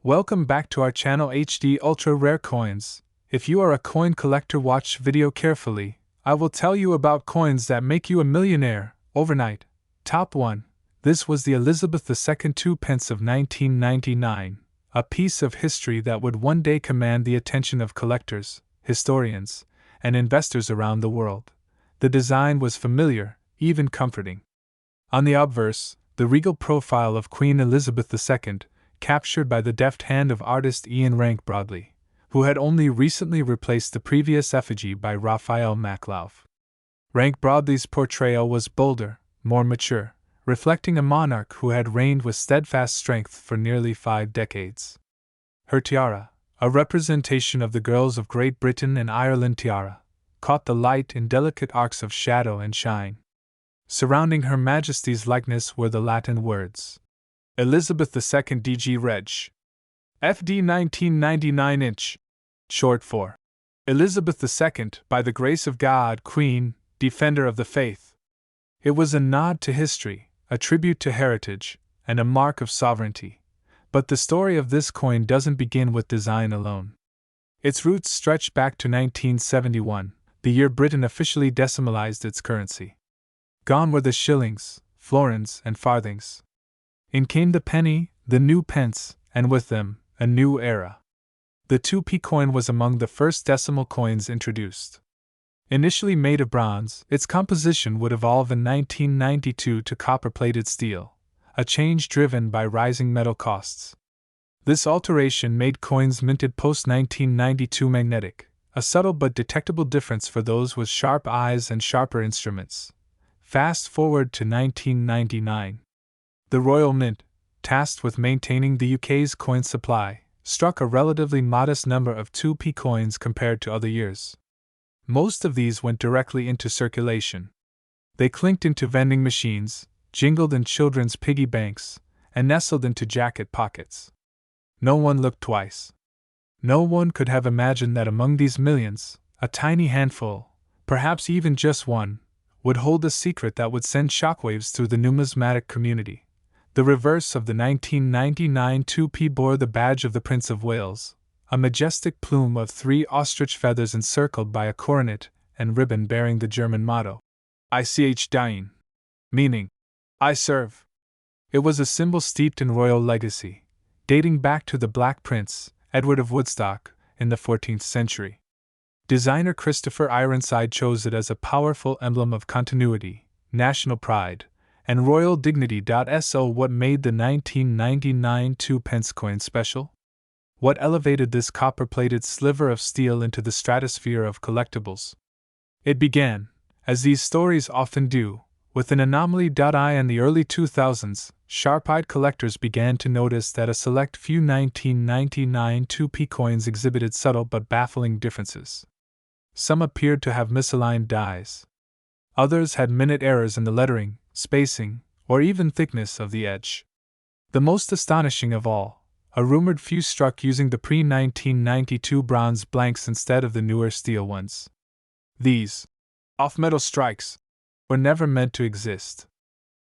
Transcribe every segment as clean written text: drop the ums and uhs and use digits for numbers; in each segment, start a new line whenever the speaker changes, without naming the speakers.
Welcome back to our channel HD Ultra Rare Coins. If you are a coin collector, watch video carefully. I will tell you about coins that make you a millionaire overnight. Top 1. This was the Elizabeth II 2 pence of 1999, a piece of history that would one day command the attention of collectors, historians, and investors around the world. The design was familiar, even comforting. On the obverse, the regal profile of Queen Elizabeth II, captured by the deft hand of artist Ian Rank Broadley, who had only recently replaced the previous effigy by Raphael Maclove. Rank Broadley's portrayal was bolder, more mature, reflecting a monarch who had reigned with steadfast strength for nearly 5 decades. Her tiara, a representation of the girls of Great Britain and Ireland tiara, caught the light in delicate arcs of shadow and shine. Surrounding Her Majesty's likeness were the Latin words Elizabeth II DG Reg. FD 1999 inch. Short for Elizabeth II, by the grace of God, Queen, Defender of the Faith. It was a nod to history, a tribute to heritage, and a mark of sovereignty. But the story of this coin doesn't begin with design alone. Its roots stretch back to 1971, the year Britain officially decimalized its currency. Gone were the shillings, florins, and farthings. In came the penny, the new pence, and with them, a new era. The 2p coin was among the first decimal coins introduced. Initially made of bronze, its composition would evolve in 1992 to copper-plated steel, a change driven by rising metal costs. This alteration made coins minted post-1992 magnetic, a subtle but detectable difference for those with sharp eyes and sharper instruments. Fast forward to 1999. The Royal Mint, tasked with maintaining the UK's coin supply, struck a relatively modest number of 2p coins compared to other years. Most of these went directly into circulation. They clinked into vending machines, jingled in children's piggy banks, and nestled into jacket pockets. No one looked twice. No one could have imagined that among these millions, a tiny handful, perhaps even just one, would hold a secret that would send shockwaves through the numismatic community. The reverse of the 1999 2p bore the badge of the Prince of Wales, a majestic plume of 3 ostrich feathers encircled by a coronet and ribbon bearing the German motto, Ich dien, meaning, I serve. It was a symbol steeped in royal legacy, dating back to the Black Prince, Edward of Woodstock, in the 14th century. Designer Christopher Ironside chose it as a powerful emblem of continuity, national pride, and royal dignity. So what made the 1999 2 pence coin special? What elevated this copper-plated sliver of steel into the stratosphere of collectibles? It began, as these stories often do, with an anomaly. In the early 2000s, sharp-eyed collectors began to notice that a select few 1999 2p coins exhibited subtle but baffling differences. Some appeared to have misaligned dies. Others had minute errors in the lettering, spacing, or even thickness of the edge. The most astonishing of all, a rumored few struck using the pre-1992 bronze blanks instead of the newer steel ones. These off-metal strikes were never meant to exist.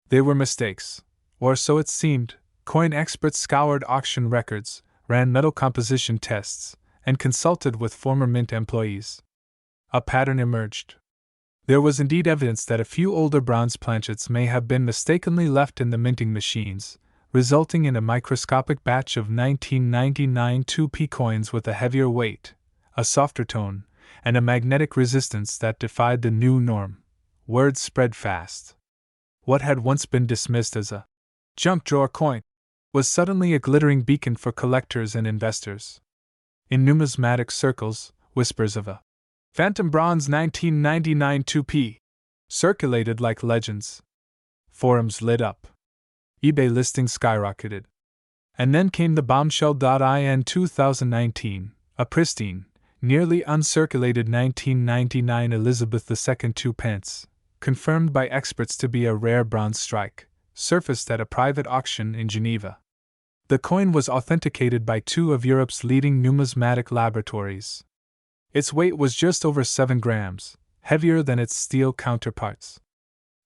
They were mistakes, or so it seemed. Coin experts scoured auction records, ran metal composition tests, and consulted with former mint employees. A pattern emerged. There was indeed evidence that a few older bronze planchets may have been mistakenly left in the minting machines, resulting in a microscopic batch of 1999 2p coins with a heavier weight, a softer tone, and a magnetic resistance that defied the new norm. Word spread fast. What had once been dismissed as a junk drawer coin was suddenly a glittering beacon for collectors and investors. In numismatic circles, whispers of a phantom bronze 1999 2p circulated like legends. Forums lit up. eBay listings skyrocketed. And then came the bombshell. In 2019, a pristine, nearly uncirculated 1999 Elizabeth II 2 pence, confirmed by experts to be a rare bronze strike, surfaced at a private auction in Geneva. The coin was authenticated by 2 of Europe's leading numismatic laboratories. Its weight was just over 7 grams, heavier than its steel counterparts.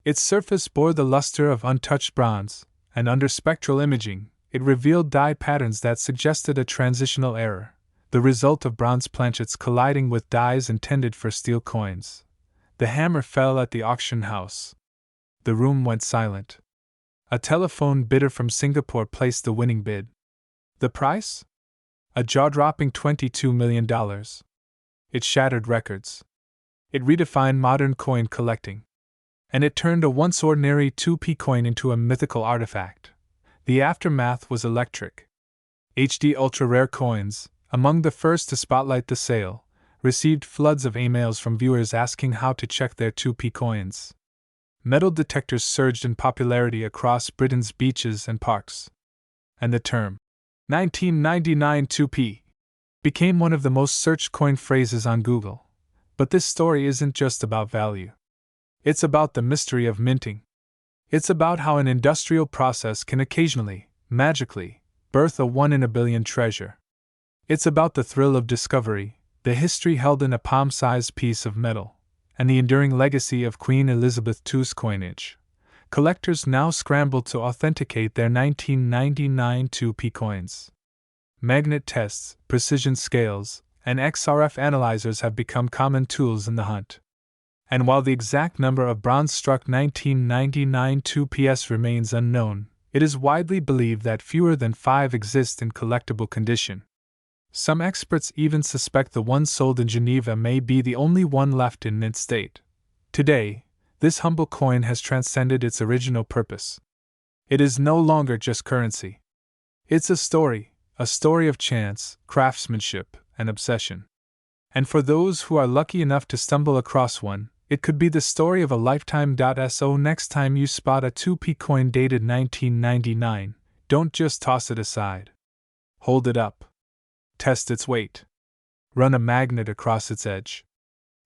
Its surface bore the luster of untouched bronze, and under spectral imaging, It revealed die patterns that suggested a transitional error, the result of bronze planchets colliding with dies intended for steel coins. The hammer fell at the auction house. The room went silent. A telephone bidder from Singapore placed the winning bid. The price? A jaw-dropping $22 million. It shattered records. It redefined modern coin collecting. And it turned a once ordinary 2p coin into a mythical artifact. The aftermath was electric. HD ultra-rare coins, among the first to spotlight the sale, received floods of emails from viewers asking how to check their 2p coins. Metal detectors surged in popularity across Britain's beaches and parks. And the term, 1999 2p, became one of the most searched coin phrases on Google. But this story isn't just about value. It's about the mystery of minting. It's about how an industrial process can occasionally, magically, birth a one-in-a-billion treasure. It's about the thrill of discovery, the history held in a palm-sized piece of metal, and the enduring legacy of Queen Elizabeth II's coinage. Collectors now scramble to authenticate their 1999 2p coins. Magnet tests, precision scales, and XRF analyzers have become common tools in the hunt. And while the exact number of bronze-struck 1999 2PS remains unknown, it is widely believed that fewer than 5 exist in collectible condition. Some experts even suspect the one sold in Geneva may be the only one left in mint state. Today, this humble coin has transcended its original purpose. It is no longer just currency. It's a story of chance, craftsmanship, and obsession. And for those who are lucky enough to stumble across one, it could be the story of a lifetime. So next time you spot a 2p coin dated 1999, don't just toss it aside. Hold it up. Test its weight. Run a magnet across its edge.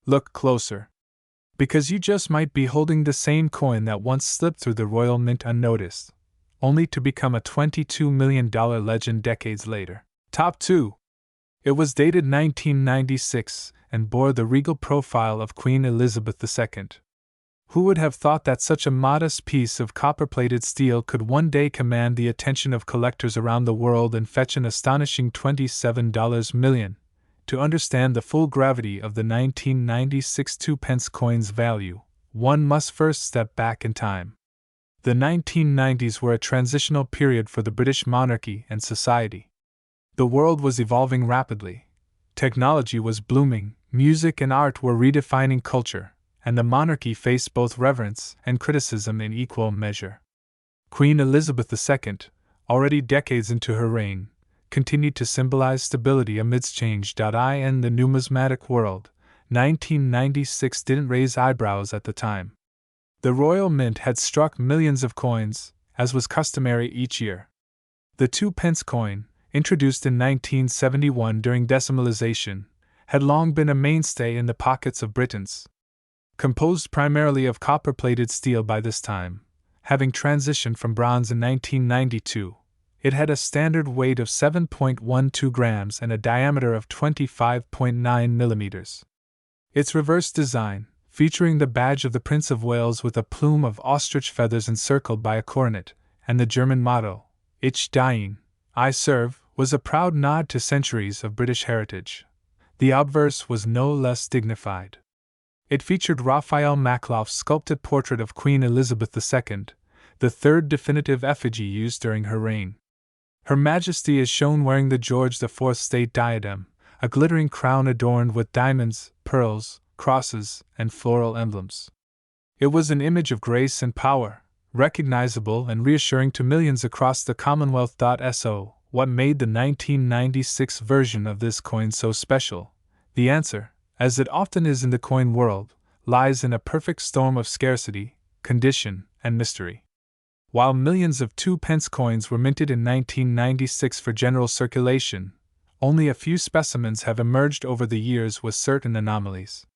Look closer. Because you just might be holding the same coin that once slipped through the Royal Mint unnoticed, only to become a $22 million legend decades later. Top 2. It was dated 1996 and bore the regal profile of Queen Elizabeth II. Who would have thought that such a modest piece of copper-plated steel could one day command the attention of collectors around the world and fetch an astonishing $27 million? To understand the full gravity of the 1996 2p coin's value, one must first step back in time. The 1990s were a transitional period for the British monarchy and society. The world was evolving rapidly. Technology was blooming, music and art were redefining culture, and the monarchy faced both reverence and criticism in equal measure. Queen Elizabeth II, already decades into her reign, continued to symbolize stability amidst change. In the numismatic world, 1996 didn't raise eyebrows at the time. The Royal Mint had struck millions of coins, as was customary each year. The 2p coin, introduced in 1971 during decimalization, had long been a mainstay in the pockets of Britons. Composed primarily of copper-plated steel by this time, having transitioned from bronze in 1992, it had a standard weight of 7.12 grams and a diameter of 25.9 millimeters. Its reverse design, featuring the badge of the Prince of Wales with a plume of ostrich feathers encircled by a coronet, and the German motto, Ich diene, I serve, was a proud nod to centuries of British heritage. The obverse was no less dignified. It featured Raphael Makloff's sculpted portrait of Queen Elizabeth II, the third definitive effigy used during her reign. Her Majesty is shown wearing the George IV state diadem, a glittering crown adorned with diamonds, pearls, crosses, and floral emblems. It was an image of grace and power, recognizable and reassuring to millions across the Commonwealth. So, what made the 1996 version of this coin so special? The answer, as it often is in the coin world, lies in a perfect storm of scarcity, condition, and mystery. While millions of 2p coins were minted in 1996 for general circulation, only a few specimens have emerged over the years with certain anomalies.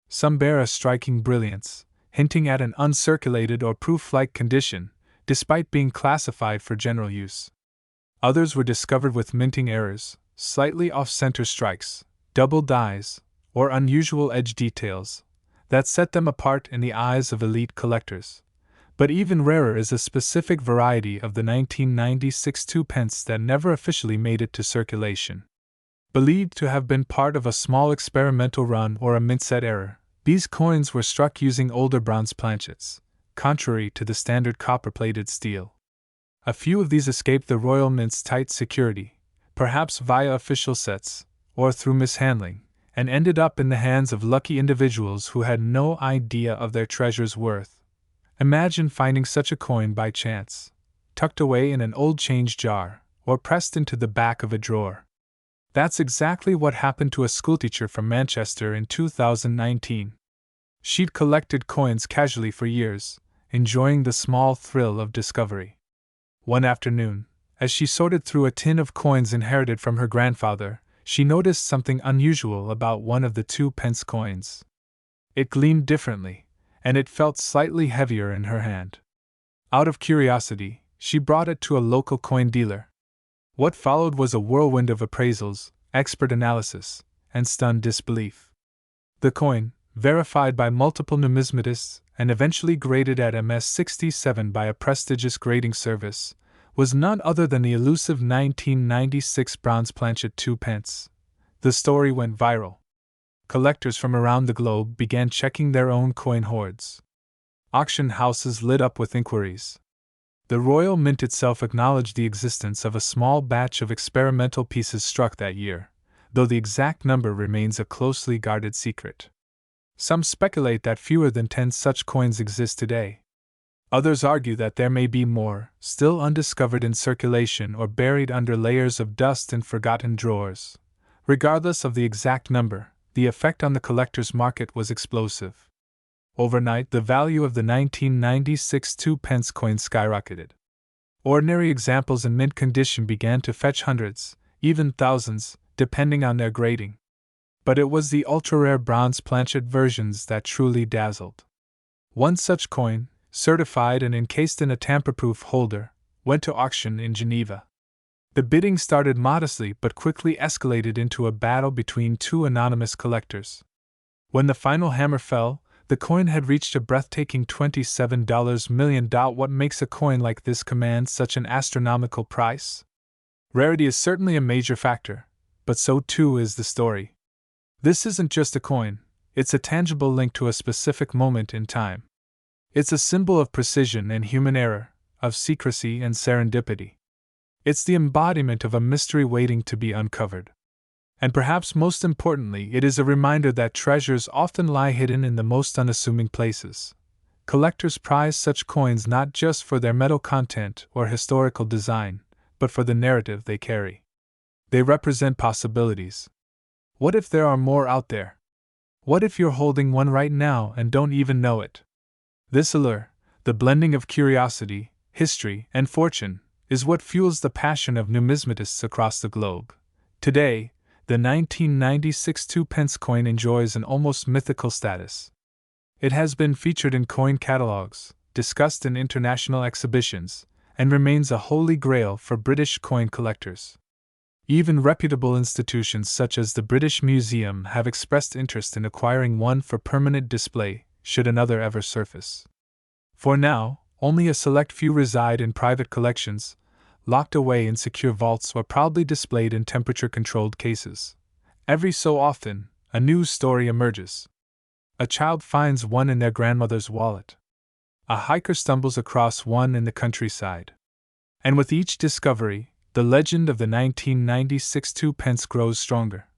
Some bear a striking brilliance, hinting at an uncirculated or proof-like condition, despite being classified for general use. Others were discovered with minting errors, slightly off-center strikes, double dies, or unusual edge details that set them apart in the eyes of elite collectors. But even rarer is a specific variety of the 1996 twopence that never officially made it to circulation. Believed to have been part of a small experimental run or a mint-set error, these coins were struck using older bronze planchets, contrary to the standard copper-plated steel. A few of these escaped the Royal Mint's tight security, perhaps via official sets, or through mishandling, and ended up in the hands of lucky individuals who had no idea of their treasure's worth. Imagine finding such a coin by chance, tucked away in an old change jar, or pressed into the back of a drawer. That's exactly what happened to a schoolteacher from Manchester in 2019. She'd collected coins casually for years, enjoying the small thrill of discovery. One afternoon, as she sorted through a tin of coins inherited from her grandfather, she noticed something unusual about one of the 2-pence coins. It gleamed differently, and it felt slightly heavier in her hand. Out of curiosity, she brought it to a local coin dealer. What followed was a whirlwind of appraisals, expert analysis, and stunned disbelief. The coin, verified by multiple numismatists and eventually graded at MS-67 by a prestigious grading service, was none other than the elusive 1996 bronze planchet 2-pence. The story went viral. Collectors from around the globe began checking their own coin hoards. Auction houses lit up with inquiries. The Royal Mint itself acknowledged the existence of a small batch of experimental pieces struck that year, though the exact number remains a closely guarded secret. Some speculate that fewer than 10 such coins exist today. Others argue that there may be more, still undiscovered in circulation or buried under layers of dust in forgotten drawers. Regardless of the exact number, the effect on the collector's market was explosive. Overnight, the value of the 1996 2-pence coin skyrocketed. Ordinary examples in mint condition began to fetch hundreds, even thousands, depending on their grading. But it was the ultra-rare bronze planchet versions that truly dazzled. One such coin, certified and encased in a tamper-proof holder, went to auction in Geneva. The bidding started modestly but quickly escalated into a battle between two anonymous collectors. When the final hammer fell, the coin had reached a breathtaking $27 million. What makes a coin like this command such an astronomical price? Rarity is certainly a major factor, but so too is the story. This isn't just a coin, it's a tangible link to a specific moment in time. It's a symbol of precision and human error, of secrecy and serendipity. It's the embodiment of a mystery waiting to be uncovered. And perhaps most importantly, it is a reminder that treasures often lie hidden in the most unassuming places. Collectors prize such coins not just for their metal content or historical design, but for the narrative they carry. They represent possibilities. What if there are more out there? What if you're holding one right now and don't even know it? This allure, the blending of curiosity, history, and fortune, is what fuels the passion of numismatists across the globe. Today, the 1996 2-pence coin enjoys an almost mythical status. It has been featured in coin catalogs, discussed in international exhibitions, and remains a holy grail for British coin collectors. Even reputable institutions such as the British Museum have expressed interest in acquiring one for permanent display, should another ever surface. For now, only a select few reside in private collections, locked away in secure vaults or proudly displayed in temperature-controlled cases. Every so often, a news story emerges. A child finds one in their grandmother's wallet. A hiker stumbles across one in the countryside. And with each discovery, the legend of the 1996 2-pence grows stronger.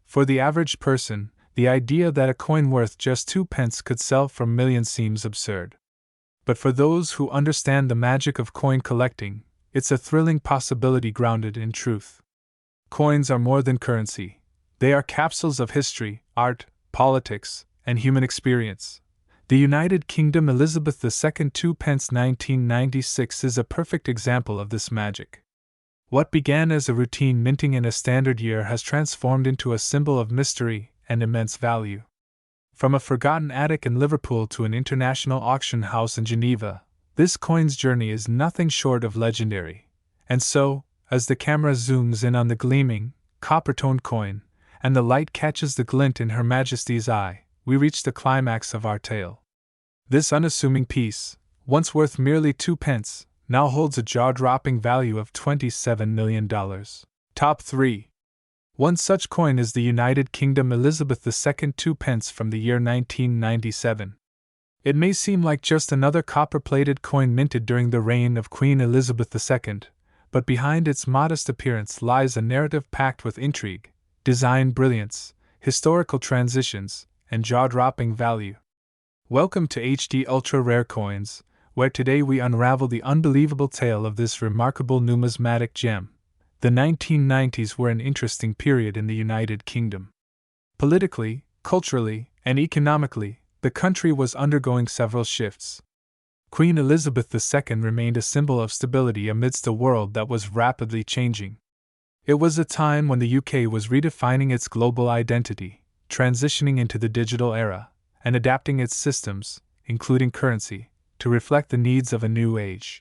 For the average person, the idea that a coin worth just 2-pence could sell for millions seems absurd. But for those who understand the magic of coin collecting, it's a thrilling possibility grounded in truth. Coins are more than currency. They are capsules of history, art, politics, and human experience. The United Kingdom Elizabeth II 2-pence 1996 is a perfect example of this magic. What began as a routine minting in a standard year has transformed into a symbol of mystery and immense value. From a forgotten attic in Liverpool to an international auction house in Geneva, this coin's journey is nothing short of legendary. And so, as the camera zooms in on the gleaming, copper-toned coin, and the light catches the glint in Her Majesty's eye, we reach the climax of our tale. This unassuming piece, once worth merely 2 pence, now holds a jaw-dropping value of $27 million. Top 3. One such coin is the United Kingdom Elizabeth II 2 pence from the year 1997. It may seem like just another copper-plated coin minted during the reign of Queen Elizabeth II, but behind its modest appearance lies a narrative packed with intrigue, design brilliance, historical transitions, and jaw-dropping value. Welcome to HD Ultra Rare Coins, where today we unravel the unbelievable tale of this remarkable numismatic gem. The 1990s were an interesting period in the United Kingdom. Politically, culturally, and economically, the country was undergoing several shifts. Queen Elizabeth II remained a symbol of stability amidst a world that was rapidly changing. It was a time when the UK was redefining its global identity, transitioning into the digital era, and adapting its systems, including currency, to reflect the needs of a new age.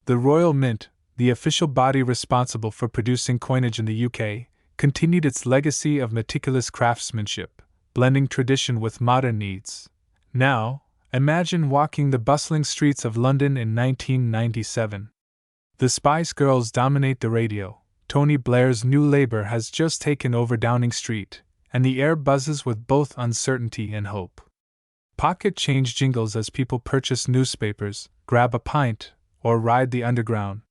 The Royal Mint, the official body responsible for producing coinage in the UK, continued its legacy of meticulous craftsmanship, blending tradition with modern needs. Now, imagine walking the bustling streets of London in 1997. The Spice Girls dominate the radio, Tony Blair's New Labour has just taken over Downing Street, and the air buzzes with both uncertainty and hope. Pocket change jingles as people purchase newspapers, grab a pint, or ride the underground.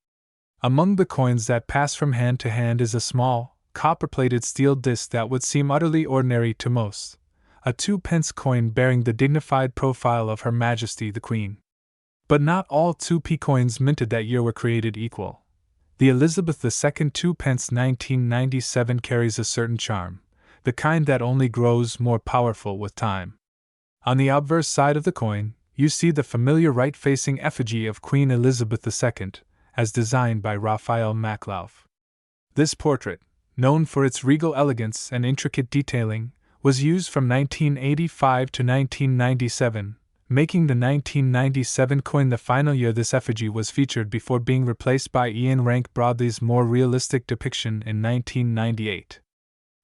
Among the coins that pass from hand to hand is a small, copper-plated steel disc that would seem utterly ordinary to most, a 2-pence coin bearing the dignified profile of Her Majesty the Queen. But not all 2p coins minted that year were created equal. The Elizabeth II 2-pence 1997 carries a certain charm, the kind that only grows more powerful with time. On the obverse side of the coin, you see the familiar right-facing effigy of Queen Elizabeth II, as designed by Raphael Maklauf. This portrait, known for its regal elegance and intricate detailing, was used from 1985 to 1997, making the 1997 coin the final year this effigy was featured before being replaced by Ian Rank Broadley's more realistic depiction in 1998.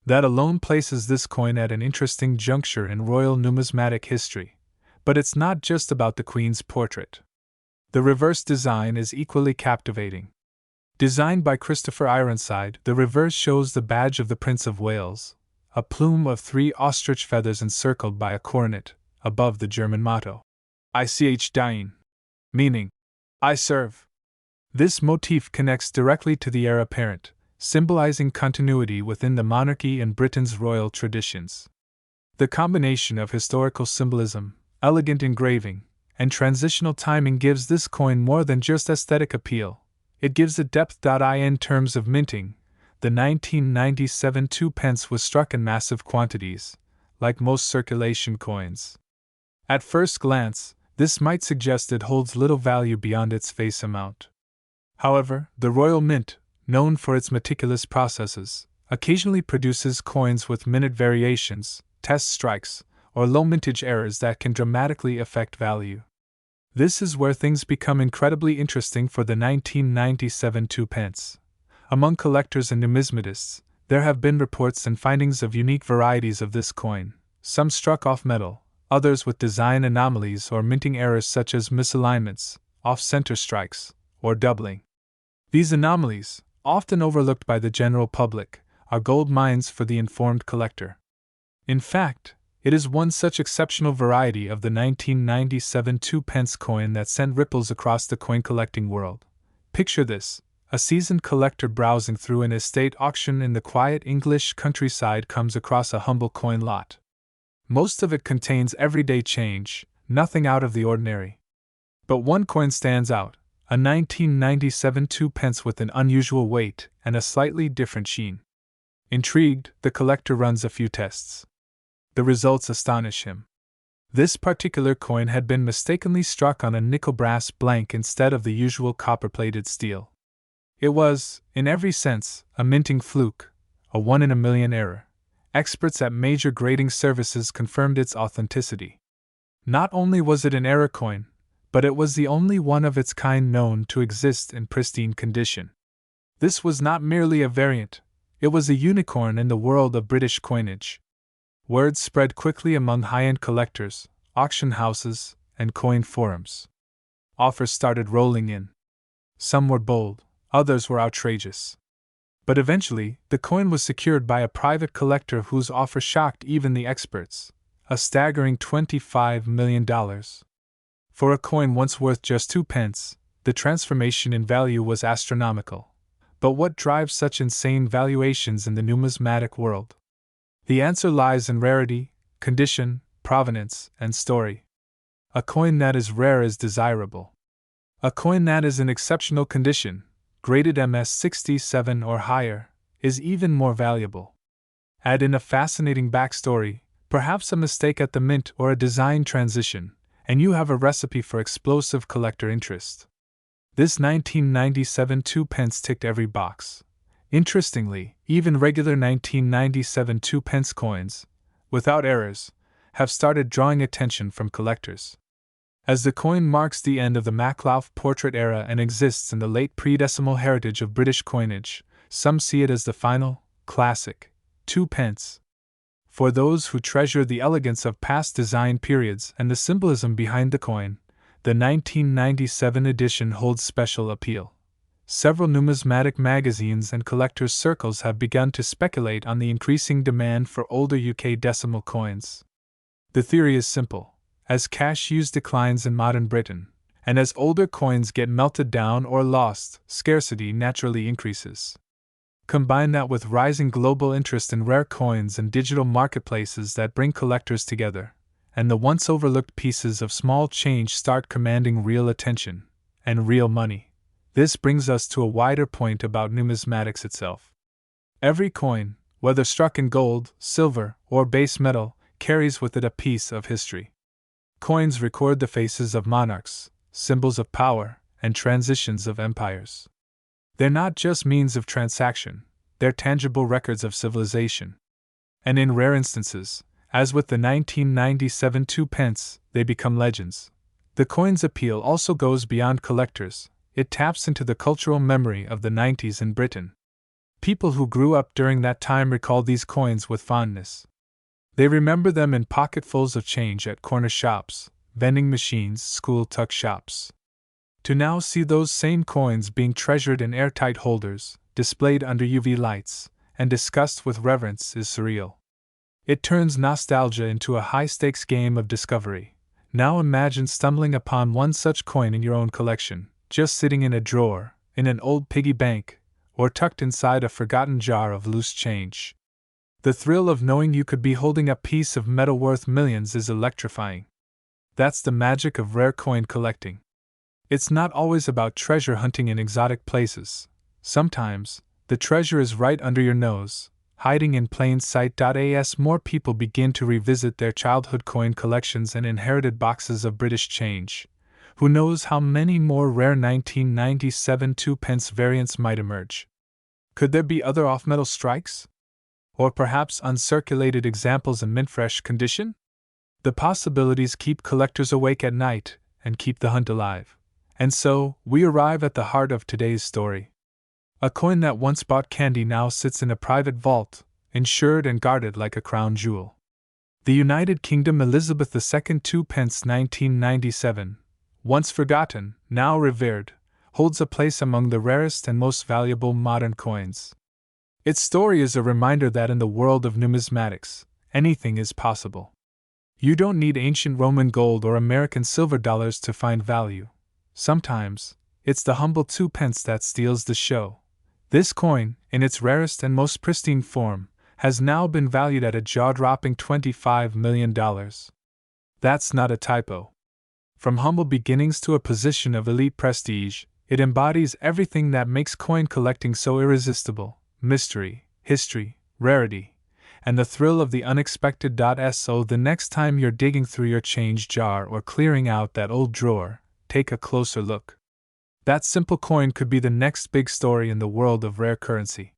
That alone places this coin at an interesting juncture in royal numismatic history. But it's not just about the Queen's portrait. The reverse design is equally captivating. Designed by Christopher Ironside, the reverse shows the badge of the Prince of Wales, a plume of 3 ostrich feathers encircled by a coronet, above the German motto, Ich diene, meaning, I serve. This motif connects directly to the heir apparent, symbolizing continuity within the monarchy and Britain's royal traditions. The combination of historical symbolism, elegant engraving, and transitional timing gives this coin more than just aesthetic appeal. It gives it depth. In terms of minting, the 1997 2-pence was struck in massive quantities, like most circulation coins. At first glance, this might suggest it holds little value beyond its face amount. However, the Royal Mint, known for its meticulous processes, occasionally produces coins with minute variations, test strikes, or low mintage errors that can dramatically affect value. This is where things become incredibly interesting for the 1997 2-pence. Among collectors and numismatists, there have been reports and findings of unique varieties of this coin, some struck off metal, others with design anomalies or minting errors such as misalignments, off-center strikes, or doubling. These anomalies, often overlooked by the general public, are gold mines for the informed collector. In fact, it is one such exceptional variety of the 1997 2-pence coin that sent ripples across the coin-collecting world. Picture this: a seasoned collector browsing through an estate auction in the quiet English countryside comes across a humble coin lot. Most of it contains everyday change, nothing out of the ordinary. But one coin stands out, a 1997 2-pence with an unusual weight and a slightly different sheen. Intrigued, the collector runs a few tests. The results astonish him. This particular coin had been mistakenly struck on a nickel brass blank instead of the usual copper-plated steel. It was, in every sense, a minting fluke, a 1 in a million error. Experts at major grading services confirmed its authenticity. Not only was it an error coin, but it was the only one of its kind known to exist in pristine condition. This was not merely a variant, it was a unicorn in the world of British coinage. Word spread quickly among high-end collectors, auction houses, and coin forums. Offers started rolling in. Some were bold, others were outrageous. But eventually, the coin was secured by a private collector whose offer shocked even the experts, a staggering $25 million. For a coin once worth just 2 pence, the transformation in value was astronomical. But what drives such insane valuations in the numismatic world? The answer lies in rarity, condition, provenance, and story. A coin that is rare is desirable. A coin that is in exceptional condition, graded MS-67 or higher, is even more valuable. Add in a fascinating backstory, perhaps a mistake at the mint or a design transition, and you have a recipe for explosive collector interest. This 1997 2 pence ticked every box. Interestingly, even regular 1997 2 pence coins, without errors, have started drawing attention from collectors. As the coin marks the end of the Maclouf portrait era and exists in the late pre-decimal heritage of British coinage, some see it as the final, classic, 2 pence. For those who treasure the elegance of past design periods and the symbolism behind the coin, the 1997 edition holds special appeal. Several numismatic magazines and collectors' circles have begun to speculate on the increasing demand for older UK decimal coins. The theory is simple. As cash use declines in modern Britain, and as older coins get melted down or lost, scarcity naturally increases. Combine that with rising global interest in rare coins and digital marketplaces that bring collectors together, and the once overlooked pieces of small change start commanding real attention and real money. This brings us to a wider point about numismatics itself. Every coin, whether struck in gold, silver, or base metal, carries with it a piece of history. Coins record the faces of monarchs, symbols of power, and transitions of empires. They're not just means of transaction, they're tangible records of civilization. And in rare instances, as with the 1997 2 pence, they become legends. The coin's appeal also goes beyond collectors. It taps into the cultural memory of the 90s in Britain. People who grew up during that time recall these coins with fondness. They remember them in pocketfuls of change at corner shops, vending machines, school tuck shops. To now see those same coins being treasured in airtight holders, displayed under UV lights, and discussed with reverence is surreal. It turns nostalgia into a high-stakes game of discovery. Now imagine stumbling upon one such coin in your own collection, just sitting in a drawer, in an old piggy bank, or tucked inside a forgotten jar of loose change. The thrill of knowing you could be holding a piece of metal worth millions is electrifying. That's the magic of rare coin collecting. It's not always about treasure hunting in exotic places. Sometimes, the treasure is right under your nose, hiding in plain sight. As more people begin to revisit their childhood coin collections and inherited boxes of British change, who knows how many more rare 1997 2 pence variants might emerge? Could there be other off-metal strikes? Or perhaps uncirculated examples in mint-fresh condition? The possibilities keep collectors awake at night and keep the hunt alive. And so, we arrive at the heart of today's story. A coin that once bought candy now sits in a private vault, insured and guarded like a crown jewel. The United Kingdom Elizabeth II 2 pence 1997, once forgotten, now revered, holds a place among the rarest and most valuable modern coins. Its story is a reminder that in the world of numismatics, anything is possible. You don't need ancient Roman gold or American silver dollars to find value. Sometimes, it's the humble 2 pence that steals the show. This coin, in its rarest and most pristine form, has now been valued at a jaw-dropping $25 million. That's not a typo. From humble beginnings to a position of elite prestige, it embodies everything that makes coin collecting so irresistible: mystery, history, rarity, and the thrill of the unexpected. So the next time you're digging through your change jar or clearing out that old drawer, take a closer look. That simple coin could be the next big story in the world of rare currency.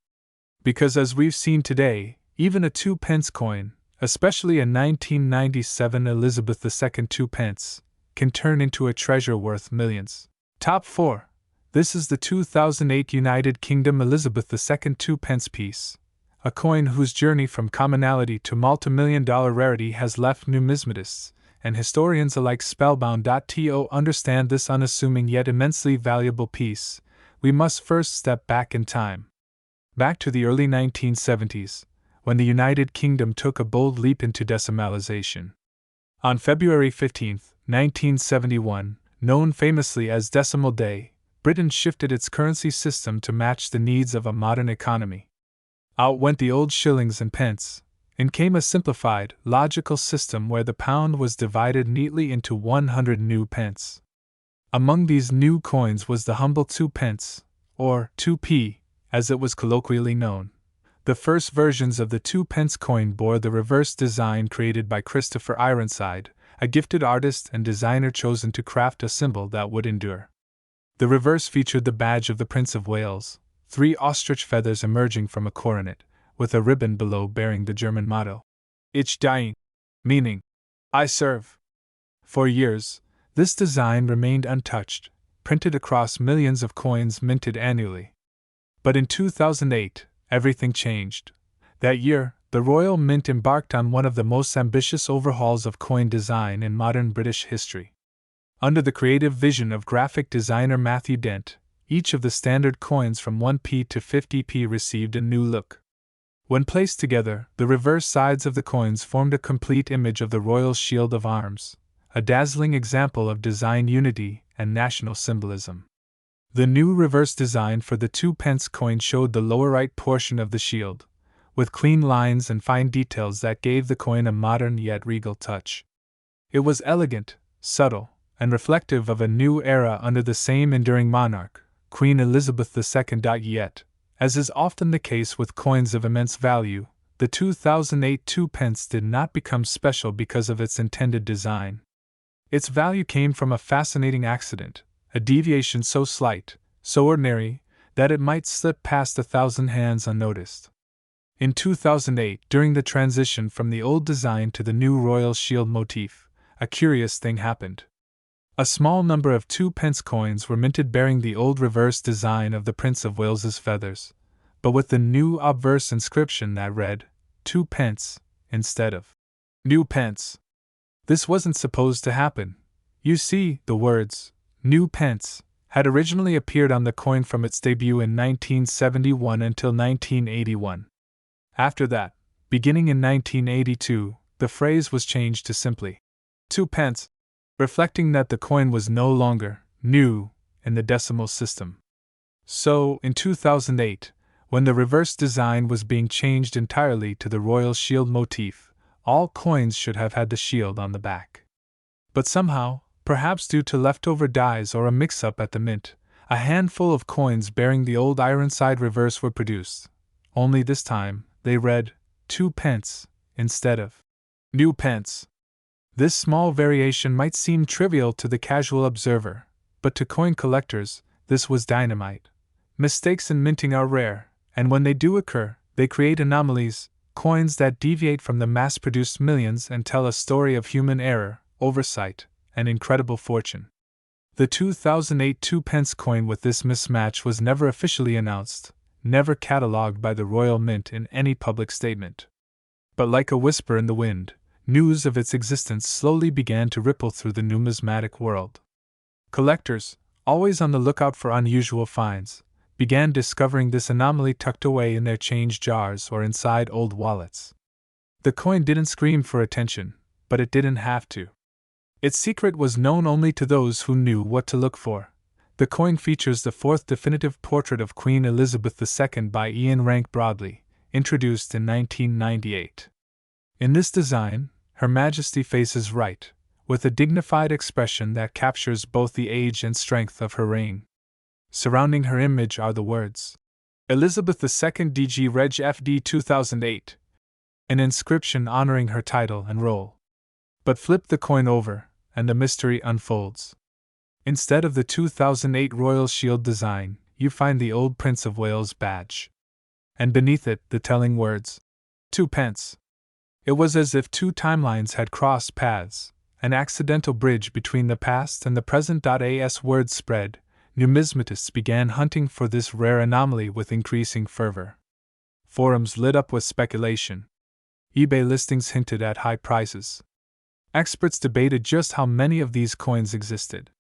Because as we've seen today, even a 2 pence coin, especially a 1997 Elizabeth II 2 pence, can turn into a treasure worth millions. Top 4. This is the 2008 United Kingdom Elizabeth II 2 pence piece, a coin whose journey from commonality to multi-million-dollar rarity has left numismatists and historians alike spellbound. To understand this unassuming yet immensely valuable piece, we must first step back in time. Back to the early 1970s, when the United Kingdom took a bold leap into decimalization. On February 15, 1971, known famously as Decimal Day, Britain shifted its currency system to match the needs of a modern economy. Out went the old shillings and pence, and came a simplified, logical system where the pound was divided neatly into 100 new pence. Among these new coins was the humble 2 pence, or 2p, as it was colloquially known. The first versions of the 2 pence coin bore the reverse design created by Christopher Ironside, a gifted artist and designer chosen to craft a symbol that would endure. The reverse featured the badge of the Prince of Wales, 3 ostrich feathers emerging from a coronet, with a ribbon below bearing the German motto, Ich diene, meaning, I serve. For years, this design remained untouched, printed across millions of coins minted annually. But in 2008, everything changed. That year, the Royal Mint embarked on one of the most ambitious overhauls of coin design in modern British history. Under the creative vision of graphic designer Matthew Dent, each of the standard coins from 1p to 50p received a new look. When placed together, the reverse sides of the coins formed a complete image of the Royal Shield of Arms, a dazzling example of design unity and national symbolism. The new reverse design for the 2 pence coin showed the lower right portion of the shield, with clean lines and fine details that gave the coin a modern yet regal touch. It was elegant, subtle, and reflective of a new era under the same enduring monarch, Queen Elizabeth II. Yet, as is often the case with coins of immense value, the 2008 2 pence did not become special because of its intended design. Its value came from a fascinating accident, a deviation so slight, so ordinary, that it might slip past 1,000 hands unnoticed. In 2008, during the transition from the old design to the new royal shield motif, a curious thing happened. A small number of 2 pence coins were minted bearing the old reverse design of the Prince of Wales's feathers, but with the new obverse inscription that read, 2 pence, instead of new pence. This wasn't supposed to happen. You see, the words, new pence, had originally appeared on the coin from its debut in 1971 until 1981. After that, beginning in 1982, the phrase was changed to simply 2 pence, reflecting that the coin was no longer new in the decimal system. So, in 2008, when the reverse design was being changed entirely to the royal shield motif, all coins should have had the shield on the back. But somehow, perhaps due to leftover dies or a mix-up at the mint, a handful of coins bearing the old Ironside reverse were produced. Only this time, they read 2 pence instead of new pence. This small variation might seem trivial to the casual observer, but to coin collectors, this was dynamite. Mistakes in minting are rare, and when they do occur, they create anomalies, coins that deviate from the mass-produced millions and tell a story of human error, oversight, and incredible fortune. The 2008 2 pence coin with this mismatch was never officially announced, never catalogued by the Royal Mint in any public statement. But like a whisper in the wind, news of its existence slowly began to ripple through the numismatic world. Collectors, always on the lookout for unusual finds, began discovering this anomaly tucked away in their change jars or inside old wallets. The coin didn't scream for attention, but it didn't have to. Its secret was known only to those who knew what to look for. The coin features the 4th definitive portrait of Queen Elizabeth II by Ian Rank Broadley, introduced in 1998. In this design, Her Majesty faces right, with a dignified expression that captures both the age and strength of her reign. Surrounding her image are the words, Elizabeth II DG Reg FD 2008, an inscription honoring her title and role. But flip the coin over, and the mystery unfolds. Instead of the 2008 Royal Shield design, you find the old Prince of Wales badge. And beneath it, the telling words, 2 pence. It was as if 2 timelines had crossed paths, an accidental bridge between the past and the present. As word spread, numismatists began hunting for this rare anomaly with increasing fervor. Forums lit up with speculation. eBay listings hinted at high prices. Experts debated just how many of these coins existed.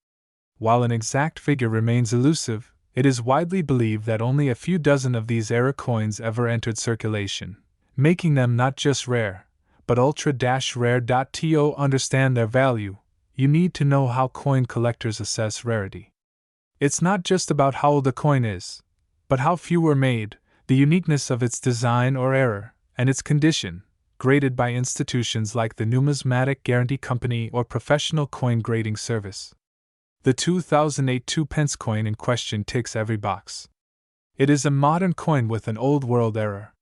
While an exact figure remains elusive, it is widely believed that only a few dozen of these era coins ever entered circulation, making them not just rare, but ultra-rare. To understand their value, you need to know how coin collectors assess rarity. It's not just about how old a coin is, but how few were made, the uniqueness of its design or error, and its condition, graded by institutions like the Numismatic Guarantee Company or Professional Coin Grading Service. The 2008 2-pence coin in question ticks every box. It is a modern coin with an old-world error.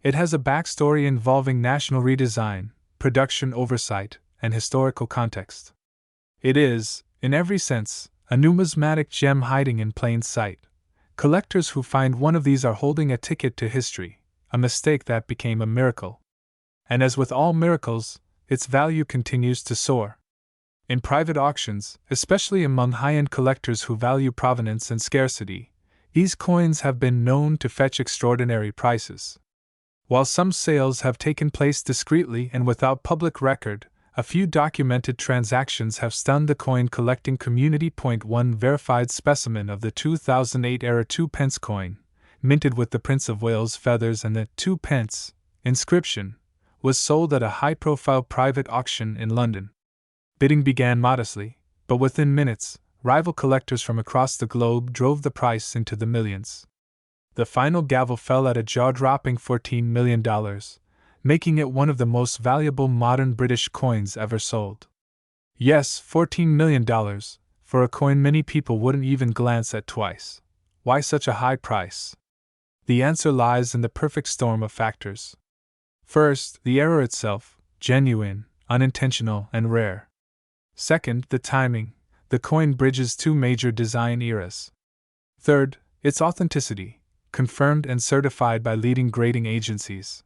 It has a backstory involving national redesign, production oversight, and historical context. It is, in every sense, a numismatic gem hiding in plain sight. Collectors who find one of these are holding a ticket to history, a mistake that became a miracle. And as with all miracles, its value continues to soar. In private auctions, especially among high-end collectors who value provenance and scarcity, these coins have been known to fetch extraordinary prices. While some sales have taken place discreetly and without public record, a few documented transactions have stunned the coin collecting community. One verified specimen of the 2008 era 2-pence coin, minted with the Prince of Wales feathers and the 2-pence inscription, was sold at a high-profile private auction in London. Bidding began modestly, but within minutes, rival collectors from across the globe drove the price into the millions. The final gavel fell at a jaw-dropping $14 million, making it one of the most valuable modern British coins ever sold. Yes, $14 million, for a coin many people wouldn't even glance at twice. Why such a high price? The answer lies in the perfect storm of factors. First, the error itself, genuine, unintentional, and rare. Second, the timing. The coin bridges two major design eras. Third, its authenticity, confirmed and certified by leading grading agencies.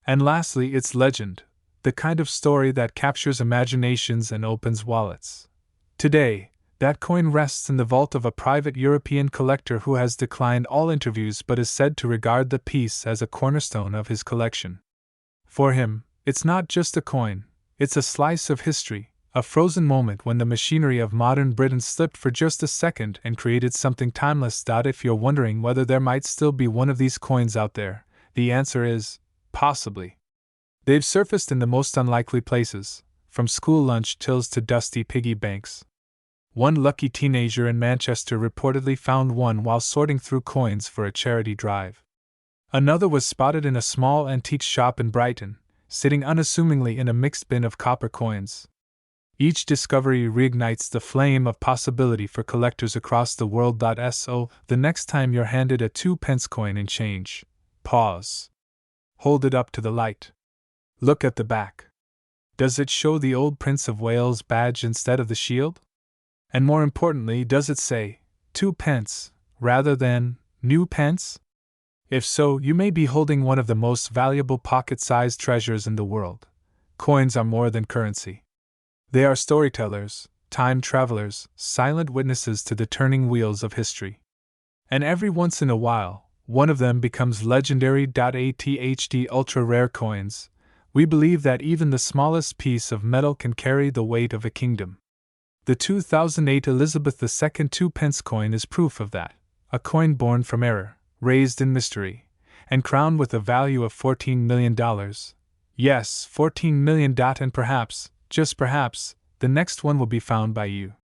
And lastly, its legend, the kind of story that captures imaginations and opens wallets. Today, that coin rests in the vault of a private European collector who has declined all interviews but is said to regard the piece as a cornerstone of his collection. For him, it's not just a coin, it's a slice of history, a frozen moment when the machinery of modern Britain slipped for just a second and created something timeless. If you're wondering whether there might still be one of these coins out there, the answer is, possibly. They've surfaced in the most unlikely places, from school lunch tills to dusty piggy banks. One lucky teenager in Manchester reportedly found one while sorting through coins for a charity drive. Another was spotted in a small antique shop in Brighton, sitting unassumingly in a mixed bin of copper coins. Each discovery reignites the flame of possibility for collectors across the world. So, the next time you're handed a 2-pence coin in change, pause. Hold it up to the light. Look at the back. Does it show the old Prince of Wales badge instead of the shield? And more importantly, does it say 2-pence rather than new pence? If so, you may be holding one of the most valuable pocket-sized treasures in the world. Coins are more than currency. They are storytellers, time travelers, silent witnesses to the turning wheels of history. And every once in a while, one of them becomes legendary. ATHD ultra-rare coins. We believe that even the smallest piece of metal can carry the weight of a kingdom. The 2008 Elizabeth II 2-pence coin is proof of that, a coin born from error, raised in mystery, and crowned with a value of $14 million. Yes, $14 million, and perhaps, just perhaps, the next one will be found by you.